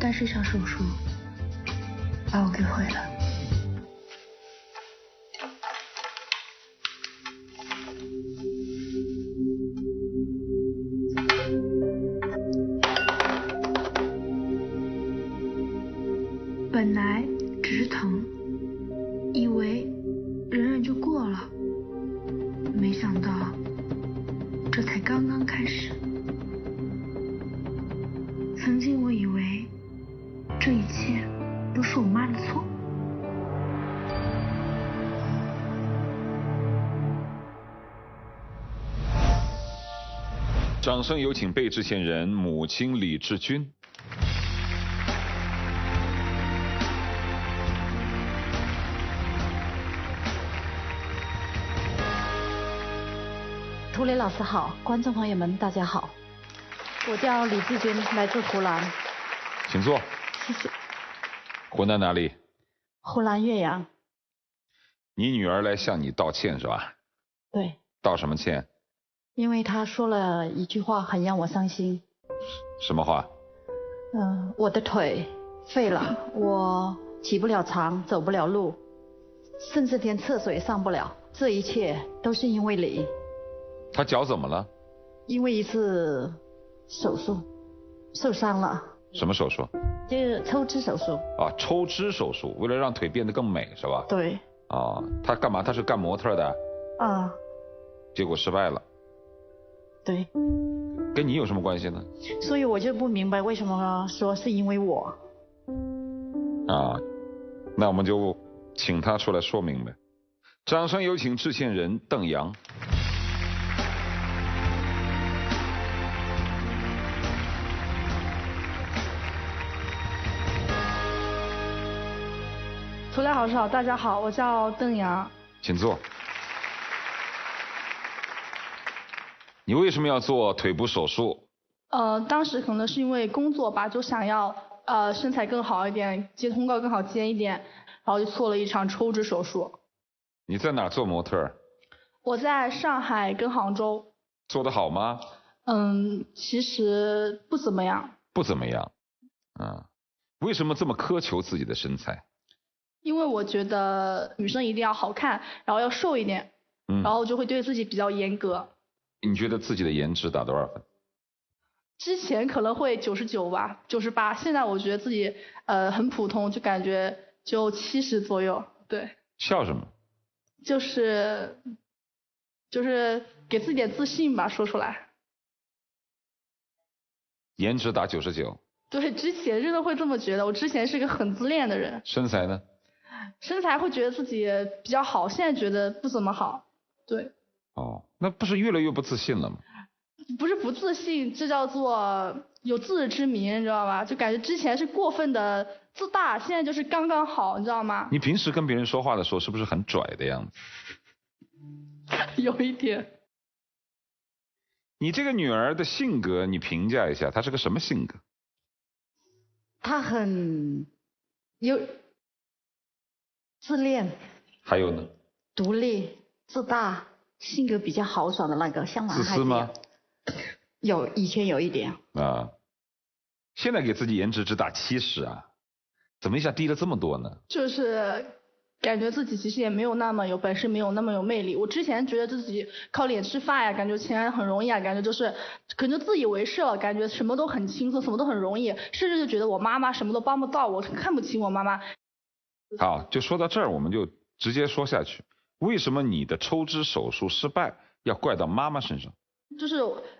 但是一场手术把我给毁了。本来只是疼，以为忍忍就过了，没想到这才刚刚开始。曾经我以为这一切都是我妈的错。掌声有请被制线人母亲李志军。涂磊老师好，观众朋友们大家好，我叫李志军，来自湖南。请坐。谢谢。湖南哪里？湖南岳阳。你女儿来向你道歉是吧？对。道什么歉？因为她说了一句话很让我伤心。什么话？我的腿废了，我起不了床，走不了路，甚至连厕所也上不了，这一切都是因为你。她脚怎么了？因为一次手术受伤了。什么手术？就是抽脂手术。啊，抽脂手术，为了让腿变得更美是吧？对。啊，她干嘛？她是干模特的。啊。结果失败了。对。跟你有什么关系呢？所以我就不明白为什么说是因为我。啊，那我们就请她出来说明白。掌声有请制线人邓阳。涂磊老师好，大家好，我叫邓阳。请坐。你为什么要做腿部手术？当时可能是因为工作吧，就想要身材更好一点，接通告更好接一点，然后就做了一场抽脂手术。你在哪做模特？我在上海跟杭州。做得好吗？其实不怎么样。不怎么样。为什么这么苛求自己的身材？因为我觉得女生一定要好看，然后要瘦一点，然后就会对自己比较严格。你觉得自己的颜值打多少分？之前可能会99吧，98，现在我觉得自己很普通，就感觉就70左右。对。笑什么？就是给自己点自信吧，说出来。颜值打99。对，之前真的会这么觉得，我之前是个很自恋的人。身材呢？身材会觉得自己比较好，现在觉得不怎么好。对。哦，那不是越来越不自信了吗？不是不自信，这叫做有自知之明，你知道吧？就感觉之前是过分的自大，现在就是刚刚好，你知道吗？你平时跟别人说话的时候是不是很拽的样子？有一点。你这个女儿的性格你评价一下，她是个什么性格？她很有自恋。还有呢？独立、自大，性格比较豪爽的那个，像男孩子。自私吗？有，以前有一点。现在给自己颜值只打70啊，怎么一下低了这么多呢？就是感觉自己其实也没有那么有本事，没有那么有魅力。我之前觉得自己靠脸吃饭呀，感觉钱很容易啊，感觉就是可能就自以为是了，感觉什么都很轻松，什么都很容易，甚至就觉得我妈妈什么都帮不到我，看不起我妈妈。好，就说到这儿，我们就直接说下去。为什么你的抽脂手术失败要怪到妈妈身上？就是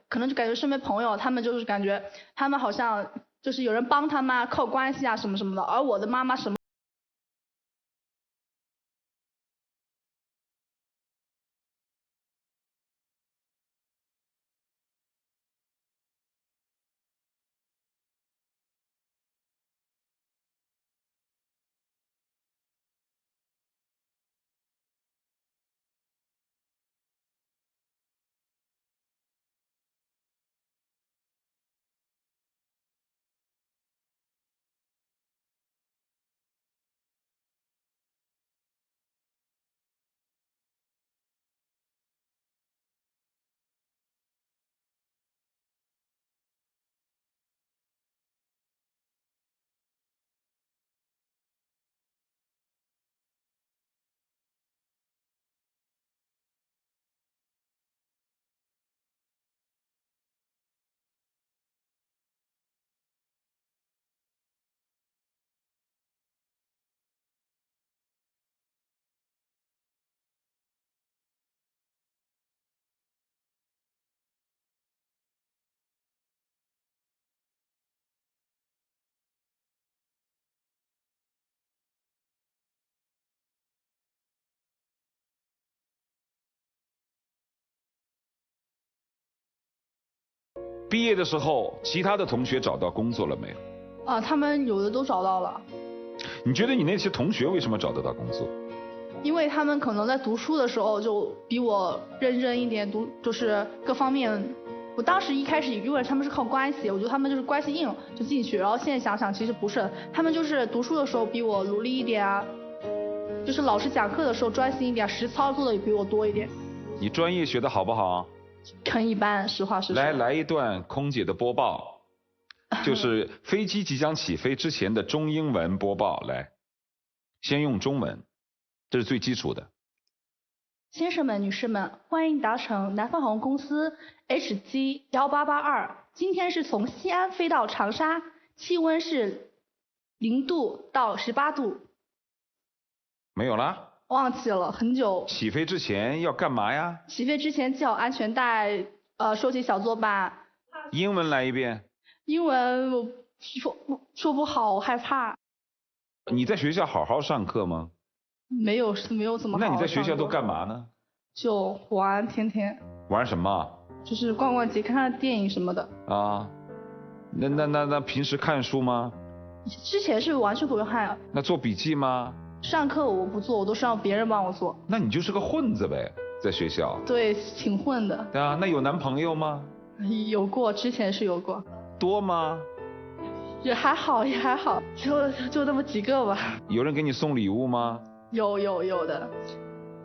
可能就感觉身边朋友他们就是感觉他们好像就是有人帮他们靠关系啊什么什么的，而我的妈妈什么毕业的时候，其他的同学找到工作了没有？啊，他们有的都找到了。你觉得你那些同学为什么找得到工作？因为他们可能在读书的时候就比我认真一点，就是各方面。我当时一开始以为他们是靠关系，我觉得他们就是关系硬就进去，然后现在想想其实不是，他们就是读书的时候比我努力一点啊，就是老师讲课的时候专心一点，实操做的也比我多一点。你专业学的好不好？很一般，实话实说。来一段空姐的播报，就是飞机即将起飞之前的中英文播报。来，先用中文，这是最基础的。先生们、女士们，欢迎搭乘南方航空公司 HG 1882。今天是从西安飞到长沙，气温是0度到18度。没有啦？忘记了，很久。起飞之前要干嘛呀？起飞之前系好安全带，收起小作板。英文来一遍。英文我说不好，我害怕。你在学校好好上课吗？没有怎么好好上过。那你在学校都干嘛呢？就玩，天天。玩什么？就是逛逛街、看看电影什么的。啊，那平时看书吗？之前是完全不会看。那做笔记吗？上课我不做，我都是让别人帮我做。那你就是个混子呗，在学校。对，挺混的。对啊，那有男朋友吗？有过，之前是有过。多吗？也还好，就那么几个吧。有人给你送礼物吗？有的，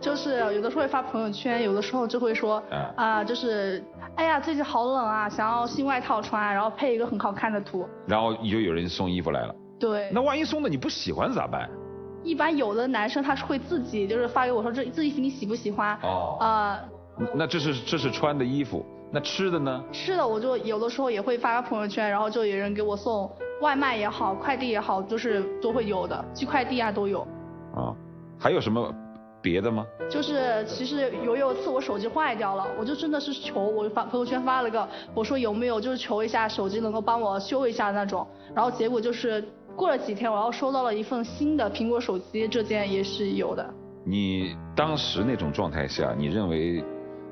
就是有的时候会发朋友圈，有的时候就会说就是哎呀最近好冷啊，想要新外套穿，然后配一个很好看的图。然后就有人送衣服来了。对。那万一送的你不喜欢咋办？一般有的男生他是会自己就是发给我说这衣服你喜不喜欢？哦。那这是穿的衣服，那吃的呢？吃的我就有的时候也会发个朋友圈，然后就有人给我送外卖也好，快递也好，就是都会有的，寄快递啊都有。还有什么别的吗？就是其实有一次我手机坏掉了，我就真的是求，我朋友圈发了个，我说有没有就是求一下手机能够帮我修一下那种，然后结果就是过了几天我要收到了一份新的苹果手机，这件也是有的。你当时那种状态下，你认为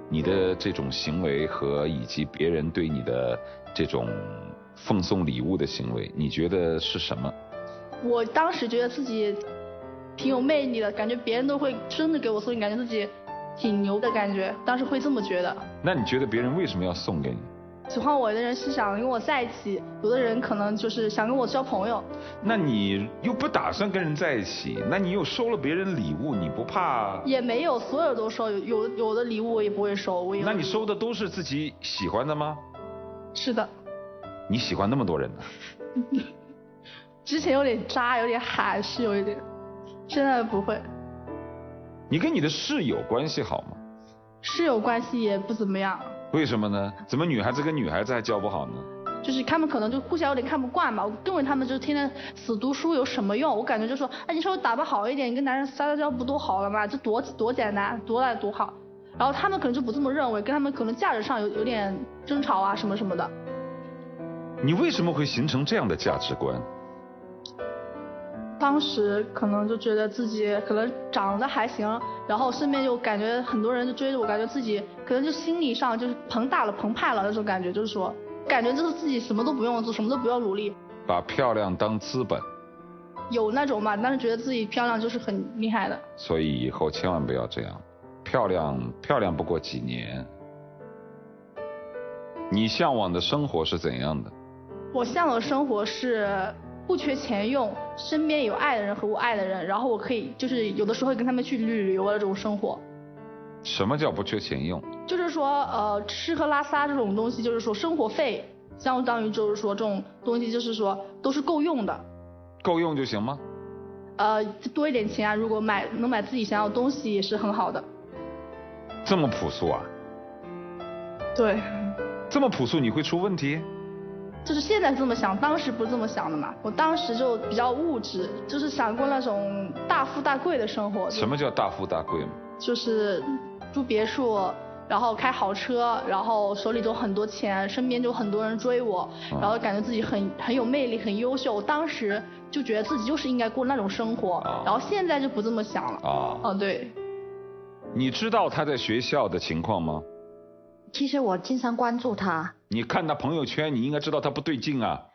你的这种行为和以及别人对你的这种奉送礼物的行为，你觉得是什么？我当时觉得自己挺有魅力的，感觉别人都会真的给我送，感觉自己挺牛的感觉，当时会这么觉得。那你觉得别人为什么要送给你？喜欢我的人是想跟我在一起，有的人可能就是想跟我交朋友。那你又不打算跟人在一起，那你又收了别人礼物，你不怕？也没有，所有都收，有的礼物我也不会收。那你收的都是自己喜欢的吗？是的。你喜欢那么多人呢？之前有点渣，有点海是有一点。现在不会。你跟你的室友关系好吗？室友关系也不怎么样。为什么呢？怎么女孩子跟女孩子还交不好呢？就是他们可能就互相有点看不惯吧。我认为他们就是天天死读书有什么用？我感觉就说，哎，你稍微打扮好一点，你跟男人撒撒娇不都好了吗？这多简单，多来多好。然后他们可能就不这么认为，跟他们可能价值上有点争吵啊什么什么的。你为什么会形成这样的价值观？当时可能就觉得自己可能长得还行，然后身边就感觉很多人就追着我，感觉自己可能就心理上就是澎湃了那种感觉，就是说感觉就是自己什么都不用做，什么都不要努力，把漂亮当资本，有那种吧，但是觉得自己漂亮就是很厉害的。所以以后千万不要这样，漂亮不过几年。你向往的生活是怎样的？我向往的生活是不缺钱用，身边有爱的人和我爱的人，然后我可以就是有的时候会跟他们去旅游的这种生活。什么叫不缺钱用？就是说吃喝拉撒这种东西，就是说生活费相当于就是说这种东西就是说都是够用的。够用就行吗？多一点钱啊，如果能买自己想要的东西也是很好的。这么朴素啊？对。这么朴素你会出问题？就是现在这么想，当时不是这么想的嘛。我当时就比较物质，就是想过那种大富大贵的生活。什么叫大富大贵嘛？就是住别墅，然后开豪车，然后手里都很多钱，身边就很多人追我，然后感觉自己很有魅力，很优秀。当时就觉得自己就是应该过那种生活，然后现在就不这么想了。对。你知道他在学校的情况吗？其实我经常关注他。你看他朋友圈，你应该知道他不对劲啊。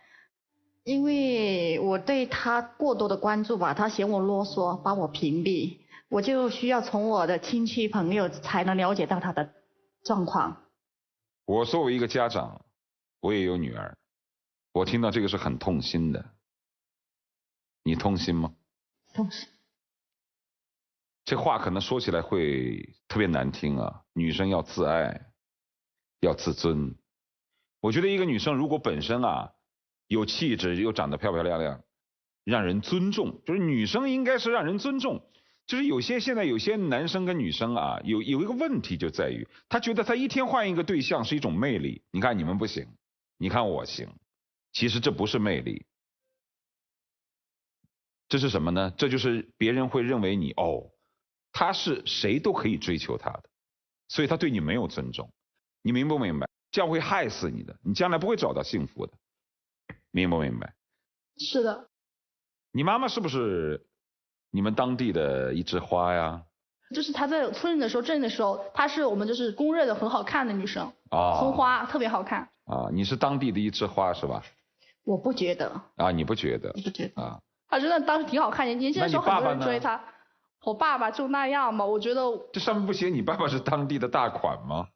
因为我对他过多的关注吧，他嫌我啰嗦，把我屏蔽，我就需要从我的亲戚朋友才能了解到他的状况。我作为一个家长，我也有女儿，我听到这个是很痛心的。你痛心吗？痛心。这话可能说起来会特别难听啊，女生要自爱，要自尊。我觉得一个女生如果本身啊有气质，又长得漂漂亮亮，让人尊重，就是女生应该是让人尊重。就是现在有些男生跟女生啊，有一个问题就在于，他觉得他一天换一个对象是一种魅力。你看你们不行，你看我行，其实这不是魅力，这是什么呢？这就是别人会认为你他是谁都可以追求他的，所以他对你没有尊重。你明不明白？这样会害死你的，你将来不会找到幸福的，明不明白？是的。你妈妈是不是你们当地的一枝花呀？就是她在村里的时候，镇里的时候，她是我们就是公认的很好看的女生。村花特别好看。你是当地的一枝花是吧？我不觉得。你不觉得？不觉得。她真的当时挺好看，年轻的时候很多人追她。我爸爸就那样嘛，我觉得。这上面不写你爸爸是当地的大款吗？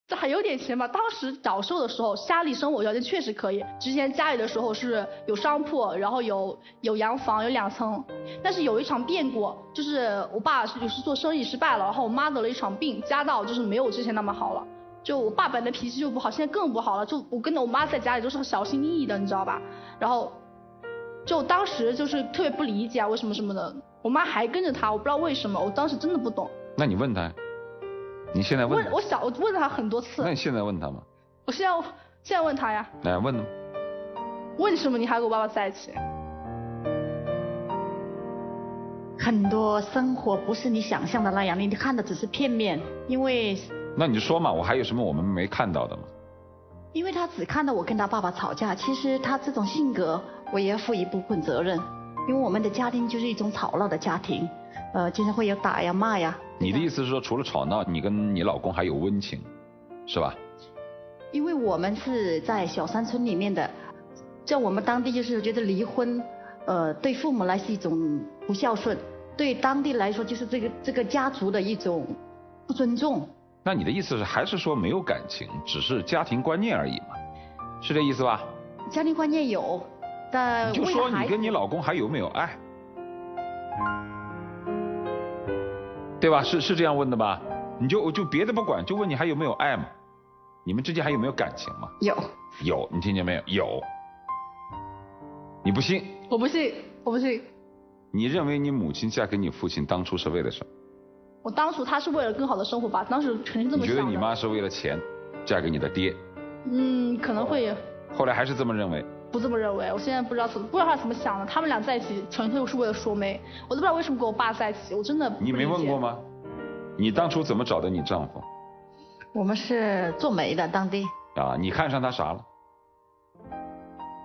这还有点钱吧。当时早售的时候，家里生活条件确实可以。之前家里的时候是有商铺，然后有洋房，有2层。但是有一场变故，就是我爸是做生意失败了，然后我妈得了一场病，家道就是没有之前那么好了。就我爸本来脾气就不好，现在更不好了。就我跟着我妈在家里都是小心翼翼的，你知道吧？然后就当时就是特别不理解为什么什么的。我妈还跟着他，我不知道为什么，我当时真的不懂。那你问他，你现在问他？我问他很多次。那你现在问他吗？我现在问他呀。来问他。为什么你还跟我爸爸在一起？很多生活不是你想象的那样，你看的只是片面，因为。那你就说嘛，我还有什么我们没看到的吗？因为他只看到我跟他爸爸吵架，其实他这种性格，我也要负一部分责任。因为我们的家庭就是一种吵闹的家庭，经常会有打呀骂呀。你的意思是说，除了吵闹，你跟你老公还有温情，是吧？因为我们是在小山村里面的，在我们当地就是觉得离婚，对父母来是一种不孝顺，对当地来说就是这个家族的一种不尊重。那你的意思是还是说没有感情，只是家庭观念而已嘛？是这意思吧？家庭观念有。你就说你跟你老公还有没有爱，对吧？是这样问的吧？你就别的不管，就问你还有没有爱嘛？你们之间还有没有感情嘛？有，你听见没有？有。你不信？我不信，我不信。你认为你母亲嫁给你父亲当初是为了什么？我当初她是为了更好的生活吧，当时肯定这么想的。你觉得你妈是为了钱嫁给你的爹？可能会。后来还是这么认为？不这么认为，我现在不知道他怎么想的。他们俩在一起纯粹是为了说媒，我都不知道为什么跟我爸在一起，我真的不理解。你没问过吗？你当初怎么找的你丈夫？我们是做媒的，当地。你看上他啥了？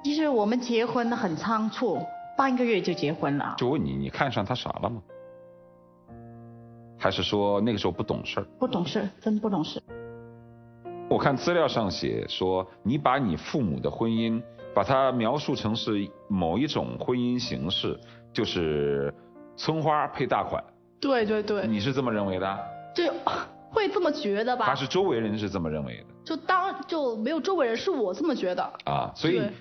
其实我们结婚很仓促，半个月就结婚了。就问你看上他啥了吗？还是说那个时候不懂事？不懂事，真不懂事。我看资料上写说，你把你父母的婚姻把它描述成是某一种婚姻形式，就是村花配大款。对对对。你是这么认为的？就会这么觉得吧？还是周围人是这么认为的？就没有周围人，是我这么觉得。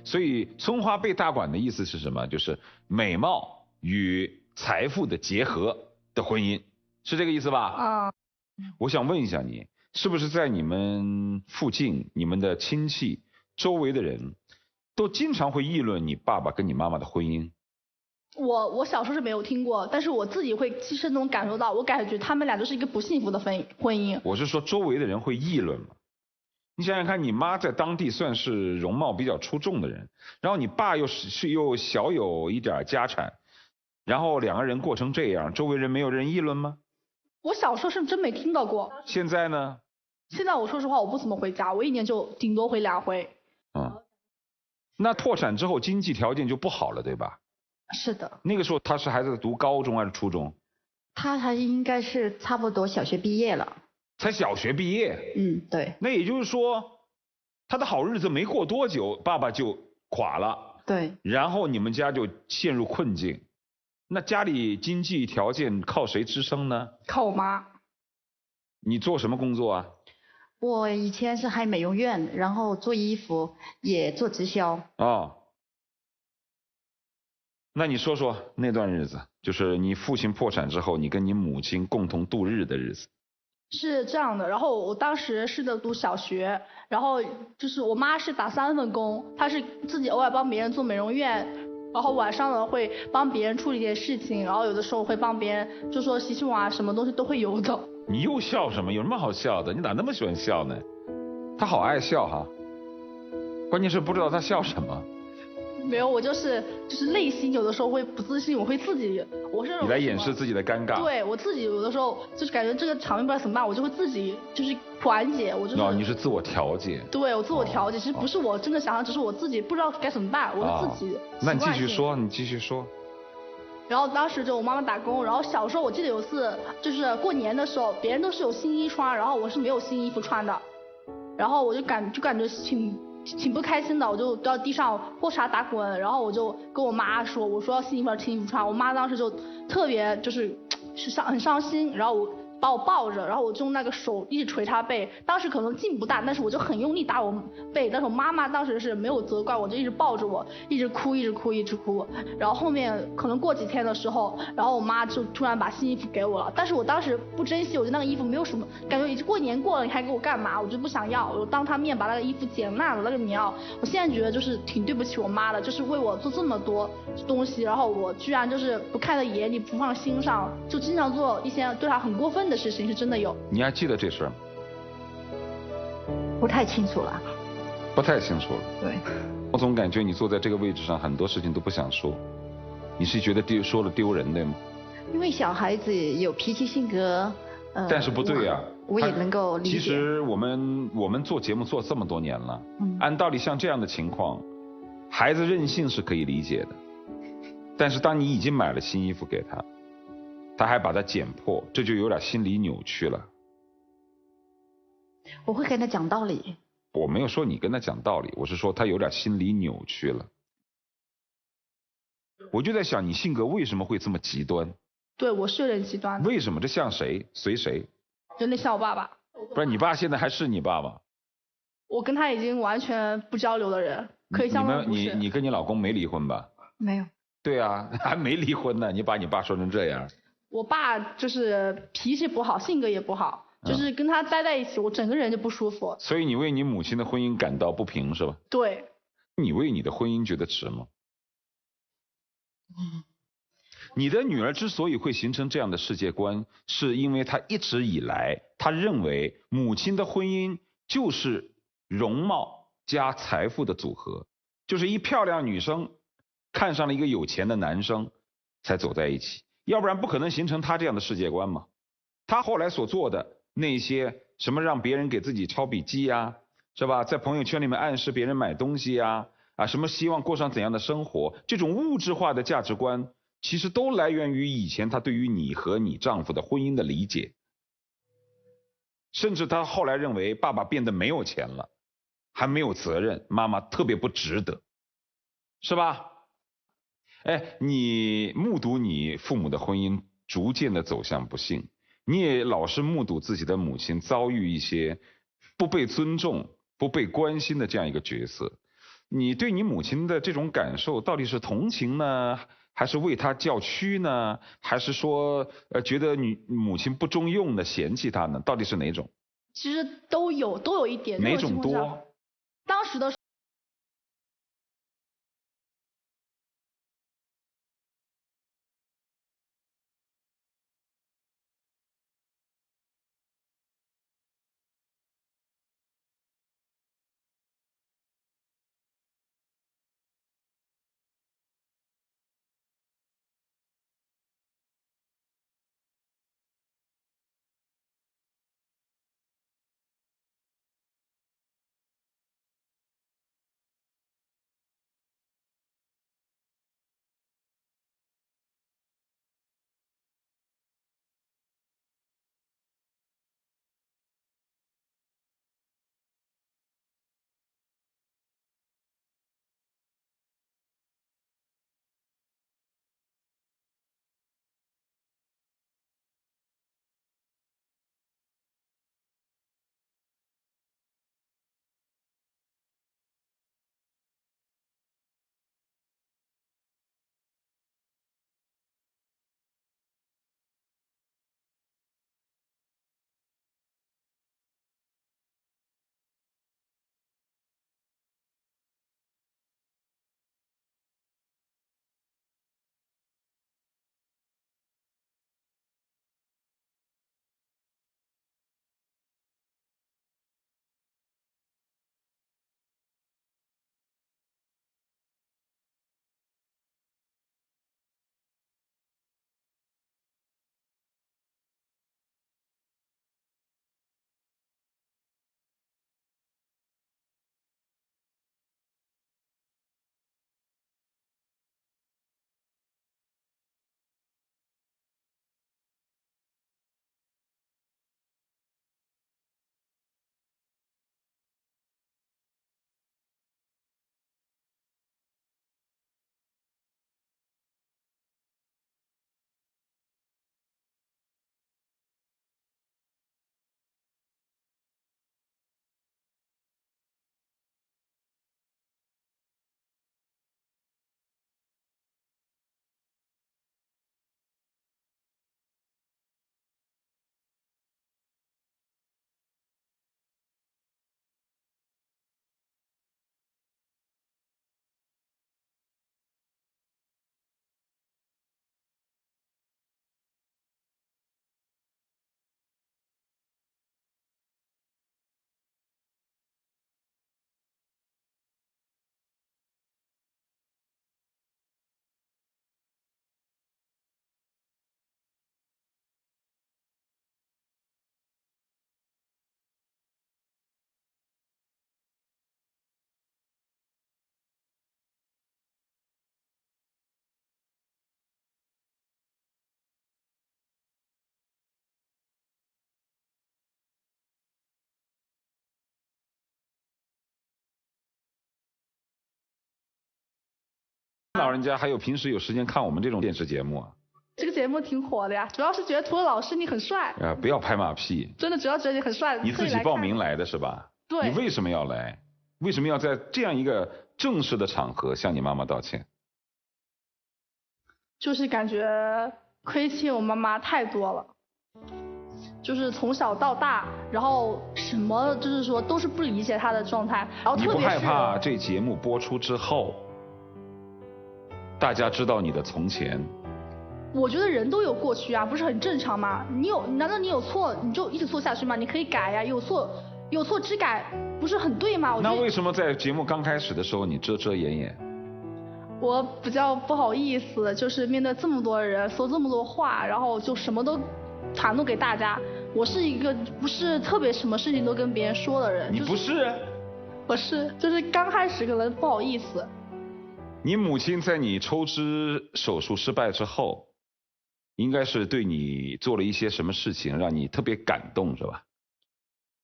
所以村花配大款的意思是什么？就是美貌与财富的结合的婚姻，是这个意思吧？我想问一下你，是不是在你们附近，你们的亲戚周围的人都经常会议论你爸爸跟你妈妈的婚姻？我小时候是没有听过，但是我自己会亲身中感受到，我感觉他们俩就是一个不幸福的婚姻。我是说周围的人会议论吗？你想想看，你妈在当地算是容貌比较出众的人，然后你爸又小有一点家产，然后2个人过成这样，周围人没有人议论吗？我小时候是真没听到过。现在呢？现在我说实话，我不怎么回家，我1年就顶多回2回。那破产之后经济条件就不好了，对吧？是的。那个时候他是还在读高中还是初中？他还应该是差不多小学毕业了。才小学毕业。对。那也就是说，他的好日子没过多久，爸爸就垮了。对。然后你们家就陷入困境。那家里经济条件靠谁支撑呢？靠我妈。你做什么工作啊？我以前是开美容院，然后做衣服，也做直销。哦。那你说说那段日子，就是你父亲破产之后，你跟你母亲共同度日的日子。是这样的，然后我当时是读小学，然后就是我妈是打3份工，她是自己偶尔帮别人做美容院，然后晚上呢会帮别人处理点事情，然后有的时候会帮别人就说洗洗碗啊，什么东西都会有的。你又笑什么？有什么好笑的？你咋那么喜欢笑呢？他好爱笑哈，关键是不知道他笑什么。没有，我就是内心有的时候会不自信，我会自己，我是你来掩饰自己的尴尬。对，我自己有的时候就是感觉这个场面不知道怎么办，我就会自己就是缓解，我就是。哦，你是自我调节。对，我自我调节，其实不是我真的想要，只是我自己不知道该怎么办，我是自己。那你继续说，你继续说。然后当时就我妈妈打工，然后小时候我记得有次就是过年的时候，别人都是有新衣穿，然后我是没有新衣服穿的，然后我就感觉挺不开心的，我就到地上破茶打滚，然后我就跟我妈说，我说要新衣服穿，我妈当时就特别就是很伤心，然后我把我抱着，然后我就用那个手一直捶她背，当时可能劲不大，但是我就很用力打我背，但是我妈妈当时是没有责怪我，就一直抱着我，一直哭，然后后面可能过几天的时候，然后我妈就突然把新衣服给我了，但是我当时不珍惜，我觉得那个衣服没有什么感觉，已经过年过了，你还给我干嘛？我就不想要，我当她面把那个衣服剪烂了那个棉袄，我现在觉得就是挺对不起我妈的，就是为我做这么多东西，然后我居然就是不看在眼里，不放心上，就经常做一些对她很过分的事情，是真的有。你还记得这事儿吗？不太清楚了。不太清楚了。对。我总感觉你坐在这个位置上，很多事情都不想说。你是觉得说了丢人对吗？因为小孩子有脾气性格，但是不对呀。我也能够理解。其实我们做节目做这么多年了，按道理像这样的情况，孩子任性是可以理解的。但是当你已经买了新衣服给他，他还把它剪破，这就有点心理扭曲了。我会跟他讲道理。我没有说你跟他讲道理，我是说他有点心理扭曲了。我就在想，你性格为什么会这么极端？对，我是有点极端的。为什么？这像谁？随谁？有点像我爸爸。不是，你爸现在还是你爸爸？我跟他已经完全不交流的人，可以相当不是。你跟你老公没离婚吧？没有。对啊，还没离婚呢，你把你爸说成这样。我爸就是脾气不好，性格也不好，就是跟他待在一起，我整个人就不舒服。所以你为你母亲的婚姻感到不平是吧？对。你为你的婚姻觉得值吗？你的女儿之所以会形成这样的世界观，是因为她一直以来，她认为母亲的婚姻就是容貌加财富的组合，就是一漂亮女生看上了一个有钱的男生才走在一起，要不然不可能形成她这样的世界观嘛。她后来所做的那些什么让别人给自己抄笔记呀，是吧？在朋友圈里面暗示别人买东西呀，什么希望过上怎样的生活，这种物质化的价值观，其实都来源于以前她对于你和你丈夫的婚姻的理解。甚至她后来认为爸爸变得没有钱了，还没有责任，妈妈特别不值得，是吧？哎，你目睹你父母的婚姻逐渐的走向不幸，你也老是目睹自己的母亲遭遇一些不被尊重、不被关心的这样一个角色。你对你母亲的这种感受，到底是同情呢，还是为她叫屈呢，还是说觉得你母亲不中用的嫌弃她呢？到底是哪种？其实都有一点。哪种多？当时的。老人家还有平时有时间看我们这种电视节目啊？这个节目挺火的呀，主要是觉得涂老师你很帅。不要拍马屁。真的，主要觉得你很帅。你自己报名来的是吧？对。你为什么要来？为什么要在这样一个正式的场合向你妈妈道歉？就是感觉亏欠我妈妈太多了，就是从小到大，然后什么就是说都是不理解她的状态，然后特别是。你不害怕这节目播出之后，大家知道你的从前？我觉得人都有过去啊，不是很正常吗？难道你有错你就一直错下去吗？你可以改呀，有错只改，不是很对吗？那为什么在节目刚开始的时候你遮遮掩掩？我比较不好意思，就是面对这么多人说这么多话，然后就什么都袒露给大家。我是一个不是特别什么事情都跟别人说的人。你不是？我是，就是刚开始可能不好意思。你母亲在你抽脂手术失败之后，应该是对你做了一些什么事情让你特别感动，是吧？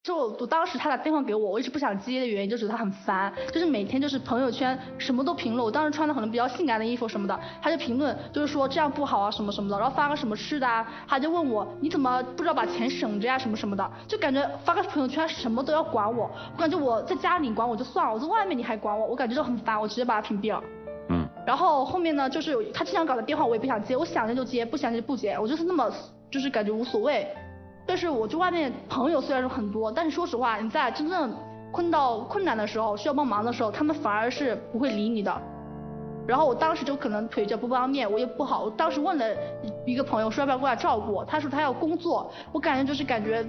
就我当时他打电话给我，我一直不想接的原因就是他很烦，就是每天就是朋友圈什么都评论，我当时穿的可能比较性感的衣服什么的，他就评论就是说这样不好啊什么什么的，然后发个什么吃的啊，他就问我你怎么不知道把钱省着呀什么什么的，就感觉发个朋友圈什么都要管我，我感觉我在家里管我就算了，我在外面你还管我，我感觉就很烦，我直接把他屏蔽了。然后后面呢，就是他经常搞的电话我也不想接，我想接就接，不想接就不接，我就是那么就是感觉无所谓。但是我就外面朋友虽然说很多，但是说实话，你在真正困难的时候，需要帮忙的时候，他们反而是不会理你的。然后我当时就可能腿脚不方便，我也不好，我当时问了一个朋友说要不要过来照顾我，他说他要工作，我感觉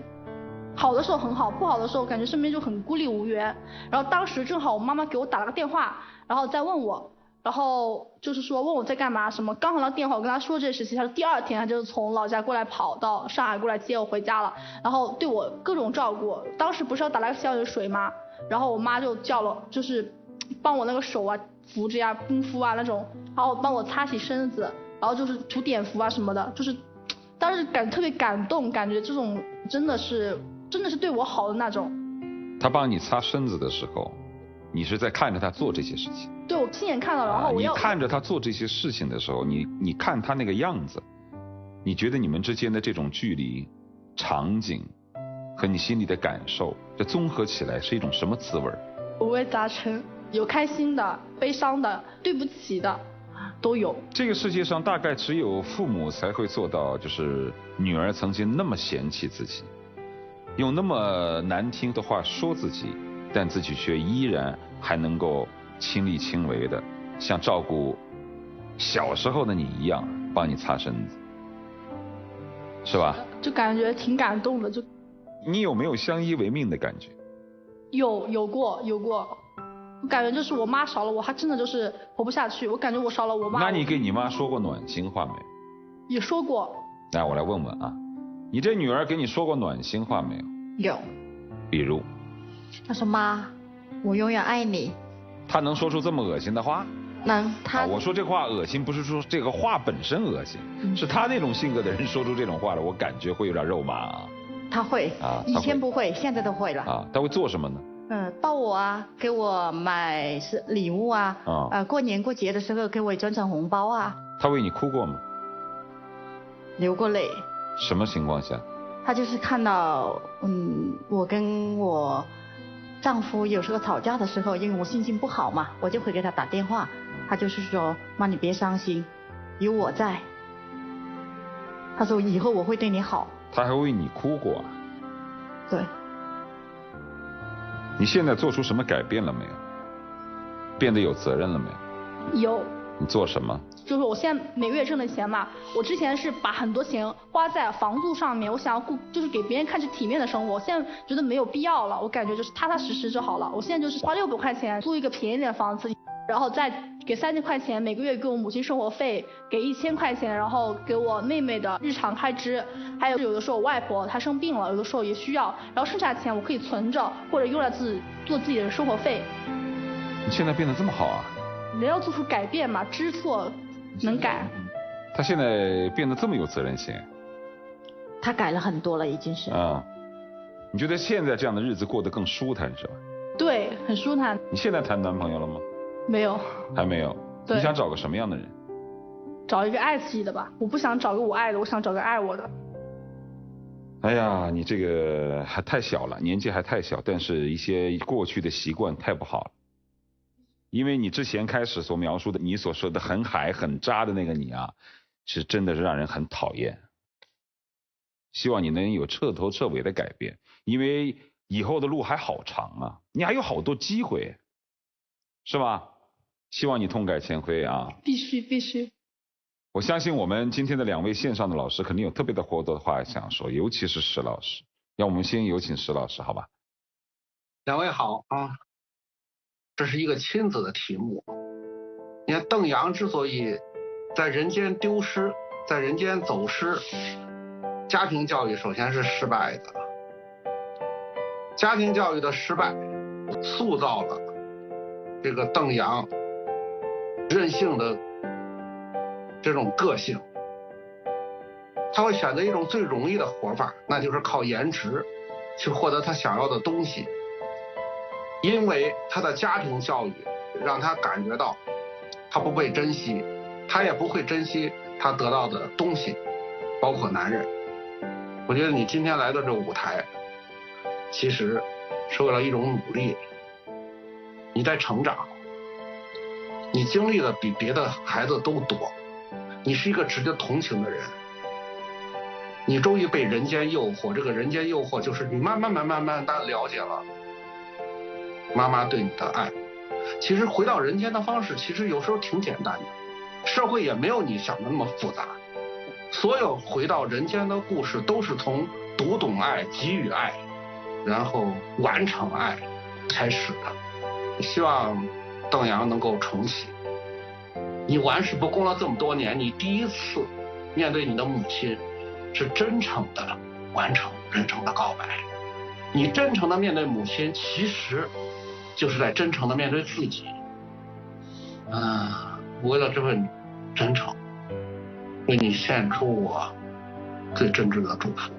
好的时候很好，不好的时候感觉身边就很孤立无援。然后当时正好我妈妈给我打了个电话，然后再问我。然后就是说问我在干嘛什么，刚好那电话我跟他说这事情，他说第二天他就从老家过来跑到上海过来接我回家了，然后对我各种照顾。当时不是要打了个消炎水吗？然后我妈就叫了，就是帮我那个手啊扶着呀、冰敷啊那种，然后帮我擦洗身子，然后就是涂碘伏啊什么的，就是当时特别感动，感觉这种真的是对我好的那种。他帮你擦身子的时候，你是在看着他做这些事情？对，我亲眼看到了，然后你看着他做这些事情的时候，你看他那个样子，你觉得你们之间的这种距离、场景和你心里的感受，这综合起来是一种什么滋味？五味杂陈，有开心的、悲伤的、对不起的，都有。这个世界上大概只有父母才会做到，就是女儿曾经那么嫌弃自己，用那么难听的话说自己，但自己却依然还能够亲力亲为的，像照顾小时候的你一样，帮你擦身子，是吧？就感觉挺感动的。就你有没有相依为命的感觉？有过。我感觉就是我妈少了我，还真的就是活不下去。我感觉我少了我妈。那你给你妈说过暖心话没有？也说过。来，我来问问啊，你这女儿给你说过暖心话没有？有。比如？她说妈，我永远爱你。她能说出这么恶心的话？能。她我说这话恶心，不是说这个话本身恶心，是她那种性格的人说出这种话来，我感觉会有点肉麻啊。她会啊，以前不会，现在都会了。啊，她会做什么呢？抱我啊，给我买礼物啊，过年过节的时候给我转红包啊。她为你哭过吗？流过泪。什么情况下？她就是看到我跟我丈夫有时候吵架的时候，因为我心情不好嘛，我就会给她打电话，她就是说妈你别伤心，有我在。她说以后我会对你好。她还为你哭过啊？对。你现在做出什么改变了没有？变得有责任了没有？有。你做什么？就是我现在每个月挣的钱嘛，我之前是把很多钱花在房租上面，我想要就是给别人看是体面的生活，我现在觉得没有必要了，我感觉就是踏踏实实就好了。我现在就是花600块钱租一个便宜点的房子，然后再给3000块钱每个月给我母亲生活费，给1000块钱，然后给我妹妹的日常开支，还有的时候我外婆她生病了，有的时候也需要，然后剩下的钱我可以存着，或者用来做自己的生活费。你现在变得这么好啊？人要做出改变嘛，知错能改。他现在变得这么有责任心。他改了很多了，已经是。你觉得现在这样的日子过得更舒坦是吧？对，很舒坦。你现在谈男朋友了吗？没有。还没有。对。你想找个什么样的人？找一个爱自己的吧，我不想找个我爱的，我想找个爱我的。哎呀，你这个还太小了，年纪还太小，但是一些过去的习惯太不好了。因为你之前开始所描述的，你所说的很海很渣的那个你啊，是真的是让人很讨厌。希望你能有彻头彻尾的改变，因为以后的路还好长啊，你还有好多机会，是吧？希望你痛改前非啊！必须。我相信我们今天的2位线上的老师肯定有特别的多的话想说，尤其是石老师。让我们先有请石老师，好吧？2位好啊，这是一个亲子的题目。你看邓阳之所以在人间丢失，在人间走失，家庭教育首先是失败的。家庭教育的失败，塑造了这个邓阳任性的这种个性。他会选择一种最容易的活法，那就是靠颜值去获得他想要的东西。因为他的家庭教育让他感觉到他不被珍惜，他也不会珍惜他得到的东西，包括男人。我觉得你今天来到这舞台，其实是为了一种努力。你在成长，你经历的比别的孩子都多，你是一个值得同情的人。你终于被人间诱惑，这个人间诱惑就是你慢慢的了解了妈妈对你的爱。其实回到人间的方式其实有时候挺简单的，社会也没有你想的那么复杂。所有回到人间的故事都是从读懂爱、给予爱，然后完成爱开始的。希望邓阳能够重启。你玩世不恭了这么多年，你第一次面对你的母亲是真诚的完成人生的告白。你真诚的面对母亲，其实就是在真诚的面对自己。为了这份真诚，为你献出我最真挚的祝福。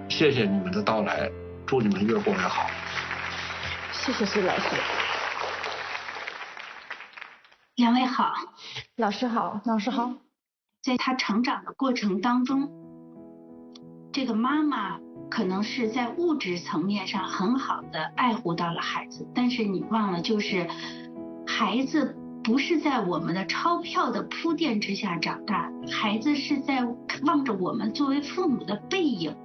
谢谢你们的到来，祝你们越过越好。谢谢石老师。2位好。老师好。老师好。在他成长的过程当中，这个妈妈可能是在物质层面上很好的爱护到了孩子，但是你忘了，就是孩子不是在我们的钞票的铺垫之下长大，孩子是在望着我们作为父母的背影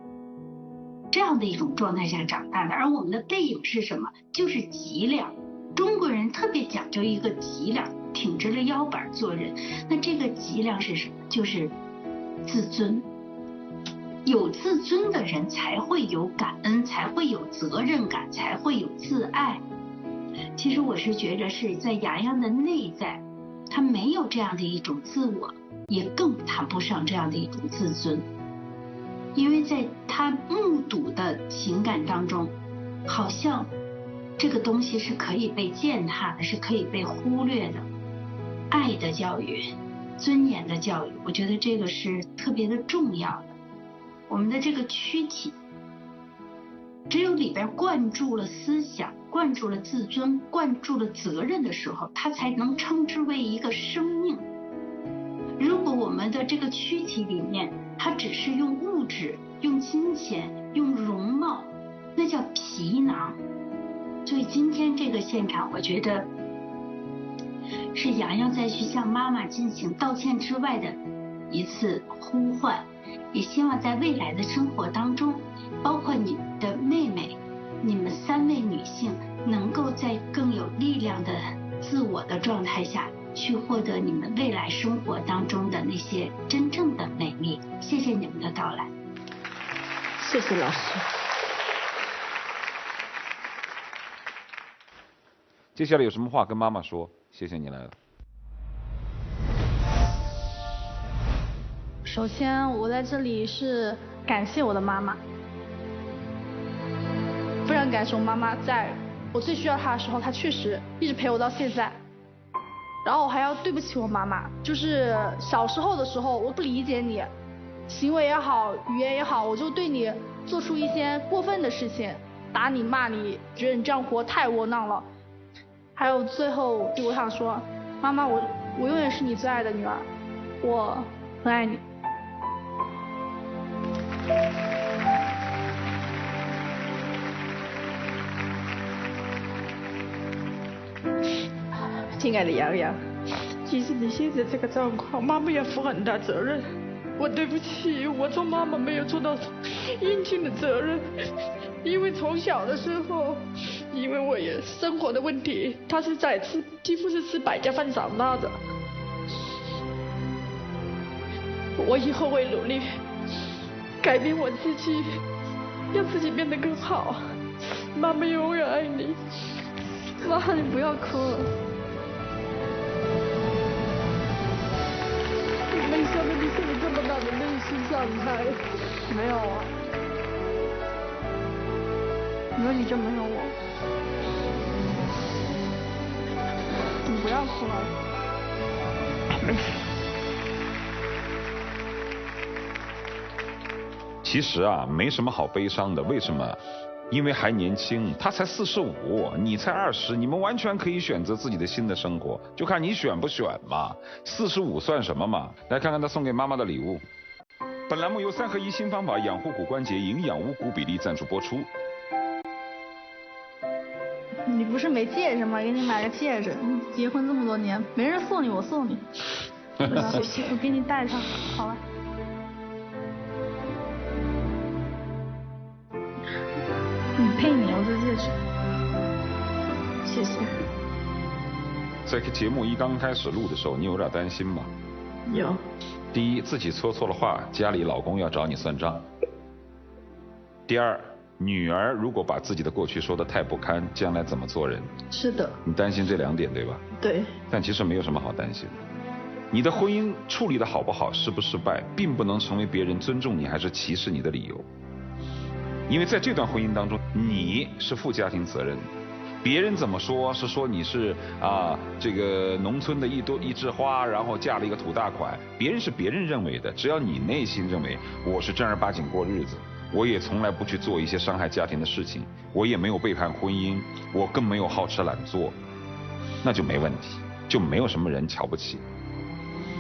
这样的一种状态下长大的。而我们的背影是什么？就是脊梁。中国人特别讲究一个脊梁，挺直了腰板做人。那这个脊梁是什么？就是自尊。有自尊的人才会有感恩，才会有责任感，才会有自爱。其实我是觉着是在洋洋的内在，他没有这样的一种自我，也更谈不上这样的一种自尊。因为在他目睹的情感当中，好像这个东西是可以被践踏的，是可以被忽略的。爱的教育，尊严的教育，我觉得这个是特别的重要的。我们的这个躯体，只有里边灌注了思想，灌注了自尊，灌注了责任的时候，它才能称之为一个生命。如果我们的这个躯体里面，它只是用物质、用金钱、用容貌，那叫皮囊。所以今天这个现场，我觉得是洋洋再去向妈妈进行道歉之外的一次呼唤。也希望在未来的生活当中，包括你的妹妹，你们3位女性能够在更有力量的自我的状态下去获得你们未来生活当中的那些真正的美丽。谢谢你们的到来。谢谢老师。接下来有什么话跟妈妈说？谢谢你来了。首先，我在这里是感谢我的妈妈，非常感谢我妈妈，在我最需要她的时候，她确实一直陪我到现在。然后我还要对不起我妈妈，就是小时候的时候，我不理解你，行为也好，语言也好，我就对你做出一些过分的事情，打你骂你，觉得你这样活太窝囊了。还有最后，我想说，妈妈，我我永远是你最爱的女儿，我很爱你。亲爱的洋洋，其实你现在这个状况，妈妈要负很大责任。我对不起，我做妈妈没有做到应尽的责任，因为从小的时候，因为我也生活的问题，他是几乎是吃百家饭长大的。我以后会努力改变我自己，让自己变得更好。妈妈永远爱你。妈，你不要哭了。没想到你受了这么大的内心伤害。没有啊，没有你就没有我。你不要哭了。没事。其实啊，没什么好悲伤的。为什么？因为还年轻，他才45，你才20，你们完全可以选择自己的新的生活，就看你选不选嘛。45算什么嘛？来看看他送给妈妈的礼物。本栏目由3合1新方法养护骨关节营养无骨比例赞助播出。你不是没戒指吗？给你买个戒指。你结婚这么多年，没人送你，我送你。谢谢，我给你戴上，好了。你配你，我这戒指。谢谢。在节目刚开始录的时候，你有点担心吗？有。第一，自己说错了话，家里老公要找你算账。第二，女儿如果把自己的过去说得太不堪，将来怎么做人？是的。你担心这2点对吧？对。但其实没有什么好担心的。你的婚姻处理的好不好，失不失败，并不能成为别人尊重你还是歧视你的理由。因为在这段婚姻当中，你是负家庭责任的，别人怎么说是说你是这个农村的一枝花，然后嫁了一个土大款，别人是别人认为的，只要你内心认为我是正儿八经过日子，我也从来不去做一些伤害家庭的事情，我也没有背叛婚姻，我更没有好吃懒做，那就没问题，就没有什么人瞧不起。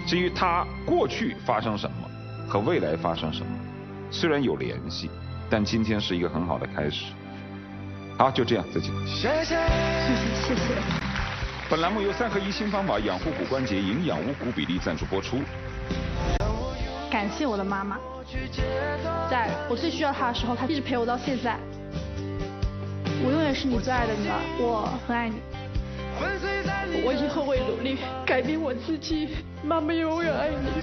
至于他过去发生什么和未来发生什么，虽然有联系，但今天是一个很好的开始。好，就这样，再见。谢谢。本栏目由3合1新方法养护骨关节营养无骨比例赞助播出。感谢我的妈妈，在我最需要她的时候，她一直陪我到现在。我永远是你最爱的女儿，我很爱你。我以后会努力改变我自己。妈妈永远爱你。